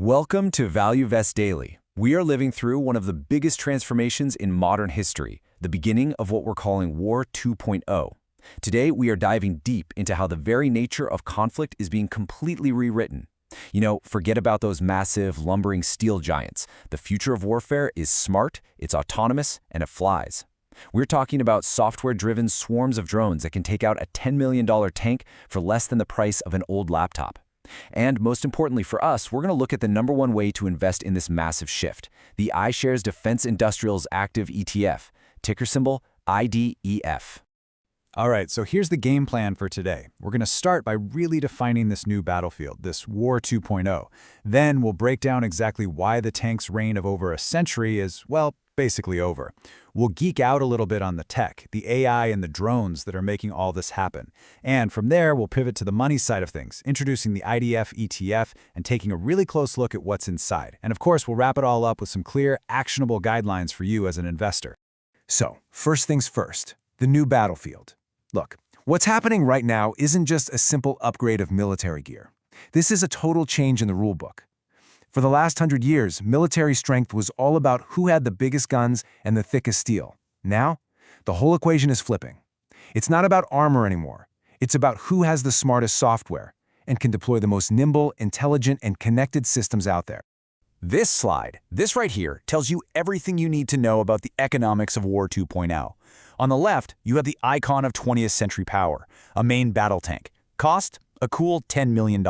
Welcome to Value Vest Daily. We are living through one of the biggest transformations in modern history, the beginning of what we're calling War 2.0. Today, we are diving deep into how the very nature of conflict is being completely rewritten. Forget about those massive, lumbering steel giants. The future of warfare is smart, it's autonomous, and it flies. We're talking about software-driven swarms of drones that can take out a $10 million tank for less than the price of an old laptop. And most importantly for us, we're going to look at the #1 way to invest in this massive shift, the iShares Defense Industrials Active ETF, ticker symbol IDEF. All right, so here's the game plan for today. We're going to start by really defining this new battlefield, this War 2.0. Then we'll break down exactly why the tank's reign of over a century is, well, basically over. We'll geek out a little bit on the tech, the AI and the drones that are making all this happen. And from there, we'll pivot to the money side of things, introducing the IDEF ETF and taking a really close look at what's inside. And of course, we'll wrap it all up with some clear, actionable guidelines for you as an investor. So, first things first, the new battlefield. Look, what's happening right now isn't just a simple upgrade of military gear. This is a total change in the rulebook. For the last 100 years, military strength was all about who had the biggest guns and the thickest steel. Now, the whole equation is flipping. It's not about armor anymore. It's about who has the smartest software and can deploy the most nimble, intelligent, and connected systems out there. This slide, this right here, tells you everything you need to know about the economics of War 2.0. On the left, you have the icon of 20th century power, a main battle tank. Cost, a cool $10 million.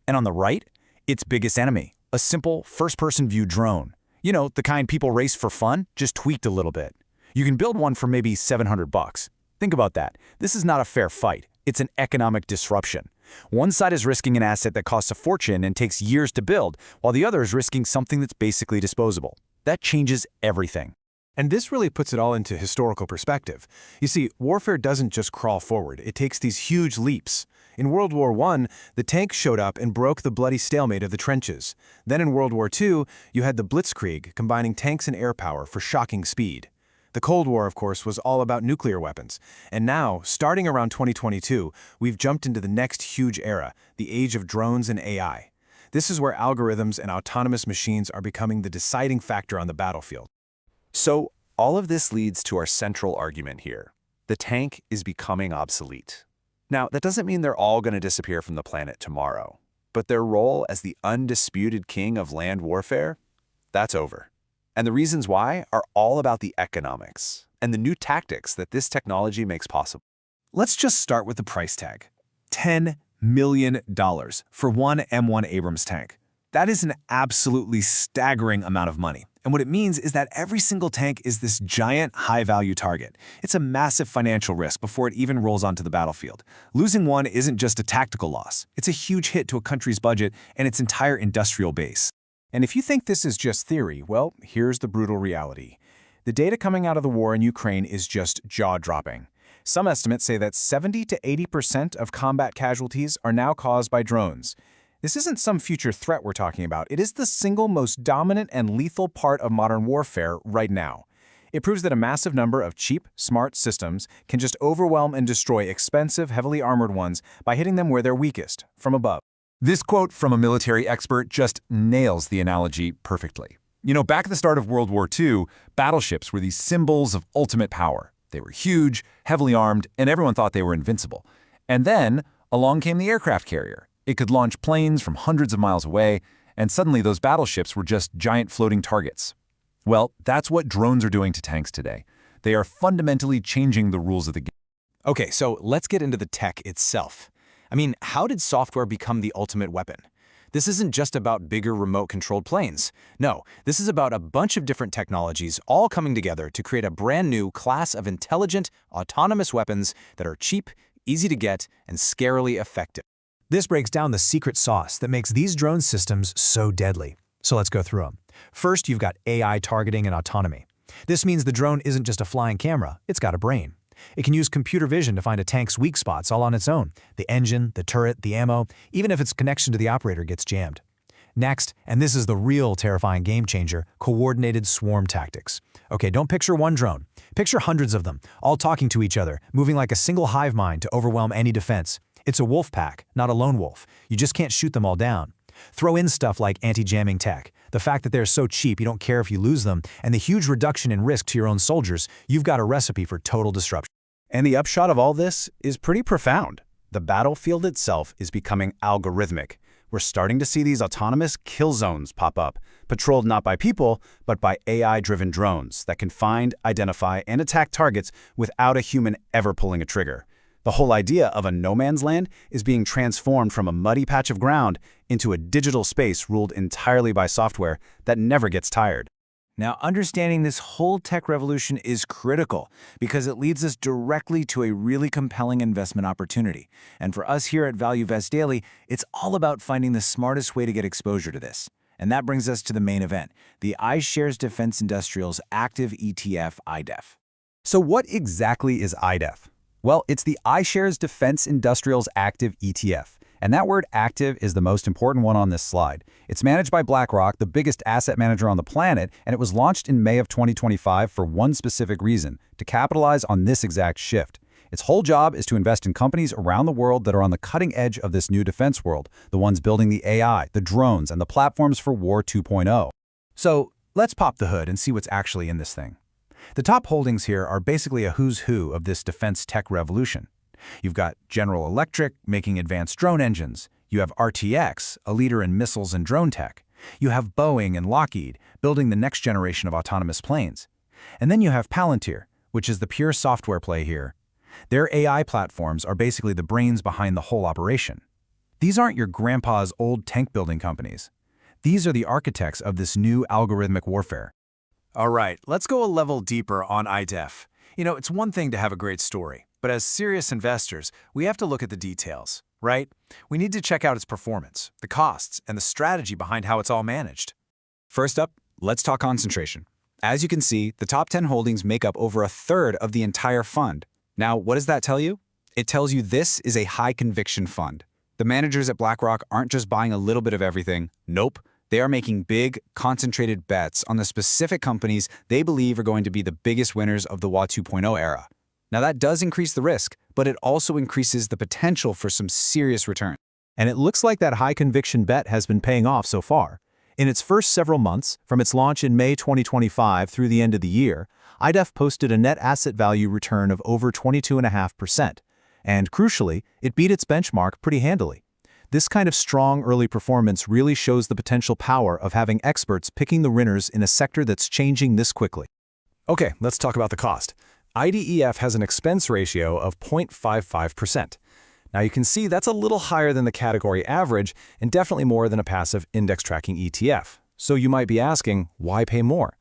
And on the right, its biggest enemy, a simple first-person view drone. You know, the kind people race for fun, just tweaked a little bit. You can build one for maybe $700. Think about that. This is not a fair fight. It's an economic disruption. One side is risking an asset that costs a fortune and takes years to build, while the other is risking something that's basically disposable. That changes everything. And this really puts it all into historical perspective. You see, warfare doesn't just crawl forward, it takes these huge leaps. In World War I, the tank showed up and broke the bloody stalemate of the trenches. Then in World War II, you had the Blitzkrieg, combining tanks and air power for shocking speed. The Cold War, of course, was all about nuclear weapons. And now, starting around 2022, we've jumped into the next huge era, the age of drones and AI. This is where algorithms and autonomous machines are becoming the deciding factor on the battlefield. So, all of this leads to our central argument here. The tank is becoming obsolete. Now, that doesn't mean they're all going to disappear from the planet tomorrow, but their role as the undisputed king of land warfare, that's over. And the reasons why are all about the economics and the new tactics that this technology makes possible. Let's just start with the price tag. $10 million for one M1 Abrams tank. That is an absolutely staggering amount of money. And what it means is that every single tank is this giant, high-value target. It's a massive financial risk before it even rolls onto the battlefield. Losing one isn't just a tactical loss. It's a huge hit to a country's budget and its entire industrial base. And if you think this is just theory, well, here's the brutal reality. The data coming out of the war in Ukraine is just jaw-dropping. Some estimates say that 70 to 80% of combat casualties are now caused by drones. This isn't some future threat we're talking about. It is the single most dominant and lethal part of modern warfare right now. It proves that a massive number of cheap, smart systems can just overwhelm and destroy expensive, heavily armored ones by hitting them where they're weakest, from above. This quote from a military expert just nails the analogy perfectly. Back at the start of World War II, battleships were these symbols of ultimate power. They were huge, heavily armed, and everyone thought they were invincible. And then, along came the aircraft carrier. It could launch planes from hundreds of miles away, and suddenly those battleships were just giant floating targets. Well, that's what drones are doing to tanks today. They are fundamentally changing the rules of the game. Okay, so let's get into the tech itself. How did software become the ultimate weapon? This isn't just about bigger remote-controlled planes. No, this is about a bunch of different technologies all coming together to create a brand new class of intelligent, autonomous weapons that are cheap, easy to get, and scarily effective. This breaks down the secret sauce that makes these drone systems so deadly. So let's go through them. First, you've got AI targeting and autonomy. This means the drone isn't just a flying camera, it's got a brain. It can use computer vision to find a tank's weak spots all on its own, the engine, the turret, the ammo, even if its connection to the operator gets jammed. Next, and this is the real terrifying game changer, coordinated swarm tactics. Okay, don't picture one drone. Picture hundreds of them, all talking to each other, moving like a single hive mind to overwhelm any defense. It's a wolf pack, not a lone wolf. You just can't shoot them all down. Throw in stuff like anti-jamming tech, the fact that they're so cheap you don't care if you lose them, and the huge reduction in risk to your own soldiers, you've got a recipe for total disruption. And the upshot of all this is pretty profound. The battlefield itself is becoming algorithmic. We're starting to see these autonomous kill zones pop up, patrolled not by people, but by AI-driven drones that can find, identify, and attack targets without a human ever pulling a trigger. The whole idea of a no man's land is being transformed from a muddy patch of ground into a digital space ruled entirely by software that never gets tired. Now, understanding this whole tech revolution is critical because it leads us directly to a really compelling investment opportunity. And for us here at ValueVest Daily, it's all about finding the smartest way to get exposure to this. And that brings us to the main event, the iShares Defense Industrials Active ETF IDEF. So what exactly is IDEF? Well, it's the iShares Defense Industrials Active ETF. And that word active is the most important one on this slide. It's managed by BlackRock, the biggest asset manager on the planet, and it was launched in May of 2025 for one specific reason, to capitalize on this exact shift. Its whole job is to invest in companies around the world that are on the cutting edge of this new defense world, the ones building the AI, the drones, and the platforms for War 2.0. So let's pop the hood and see what's actually in this thing. The top holdings here are basically a who's who of this defense tech revolution. You've got General Electric making advanced drone engines. You have RTX, a leader in missiles and drone tech. You have Boeing and Lockheed building the next generation of autonomous planes. And then you have Palantir, which is the pure software play here. Their AI platforms are basically the brains behind the whole operation. These aren't your grandpa's old tank-building companies. These are the architects of this new algorithmic warfare. All right, let's go a level deeper on IDEF. You know, it's one thing to have a great story, but as serious investors, we have to look at the details, right? We need to check out its performance, the costs, and the strategy behind how it's all managed. First up, let's talk concentration. As you can see, the top 10 holdings make up over a third of the entire fund. Now, what does that tell you? It tells you this is a high-conviction fund. The managers at BlackRock aren't just buying a little bit of everything. Nope. They are making big, concentrated bets on the specific companies they believe are going to be the biggest winners of the WA 2.0 era. Now, that does increase the risk, but it also increases the potential for some serious return. And it looks like that high-conviction bet has been paying off so far. In its first several months, from its launch in May 2025 through the end of the year, IDEF posted a net asset value return of over 22.5%. And crucially, it beat its benchmark pretty handily. This kind of strong early performance really shows the potential power of having experts picking the winners in a sector that's changing this quickly. Okay, let's talk about the cost. IDEF has an expense ratio of 0.55%. Now you can see that's a little higher than the category average and definitely more than a passive index tracking ETF. So you might be asking, why pay more?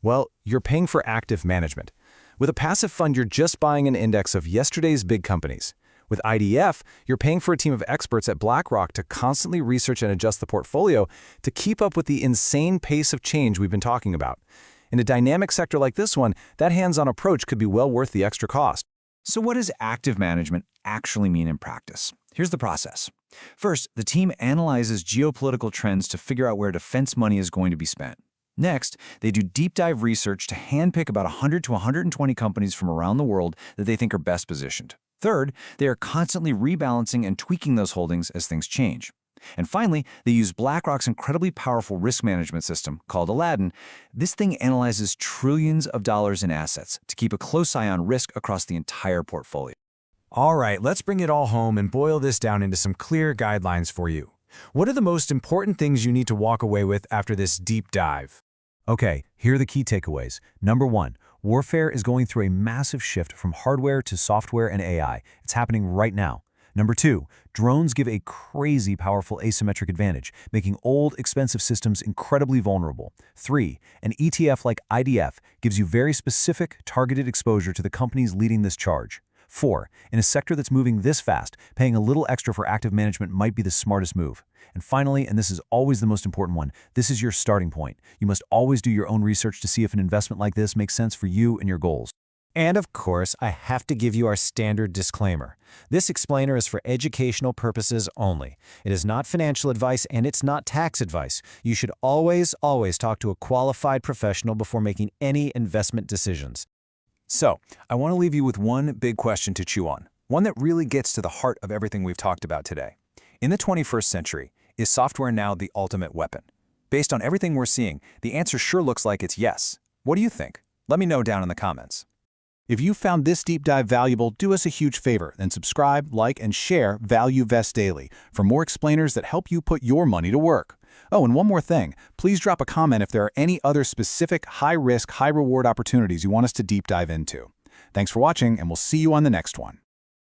Well, you're paying for active management. With a passive fund, you're just buying an index of yesterday's big companies. With IDEF, you're paying for a team of experts at BlackRock to constantly research and adjust the portfolio to keep up with the insane pace of change we've been talking about. In a dynamic sector like this one, that hands-on approach could be well worth the extra cost. So what does active management actually mean in practice? Here's the process. First, the team analyzes geopolitical trends to figure out where defense money is going to be spent. Next, they do deep dive research to handpick about 100 to 120 companies from around the world that they think are best positioned. Third, they are constantly rebalancing and tweaking those holdings as things change. And finally, they use BlackRock's incredibly powerful risk management system called Aladdin. This thing analyzes trillions of dollars in assets to keep a close eye on risk across the entire portfolio. All right, let's bring it all home and boil this down into some clear guidelines for you. What are the most important things you need to walk away with after this deep dive? Okay, here are the key takeaways. Number 1, warfare is going through a massive shift from hardware to software and AI. It's happening right now. Number 2, drones give a crazy powerful asymmetric advantage, making old, expensive systems incredibly vulnerable. 3, an ETF like IDEF gives you very specific, targeted exposure to the companies leading this charge. 4, in a sector that's moving this fast, paying a little extra for active management might be the smartest move. And finally, and this is always the most important one, this is your starting point. You must always do your own research to see if an investment like this makes sense for you and your goals. And of course, I have to give you our standard disclaimer. This explainer is for educational purposes only. It is not financial advice and it's not tax advice. You should always talk to a qualified professional before making any investment decisions. So, I want to leave you with one big question to chew on, one that really gets to the heart of everything we've talked about today. In the 21st century, Is software now the ultimate weapon? Based on everything we're seeing, the answer sure looks like it's yes. What do you think? Let me know down in the comments. If you found this deep dive valuable, do us a huge favor and subscribe, like, and share ValueVest Daily for more explainers that help you put your money to work. Oh, and one more thing. Please drop a comment if there are any other specific high-risk, high-reward opportunities you want us to deep dive into. Thanks for watching, and we'll see you on the next one.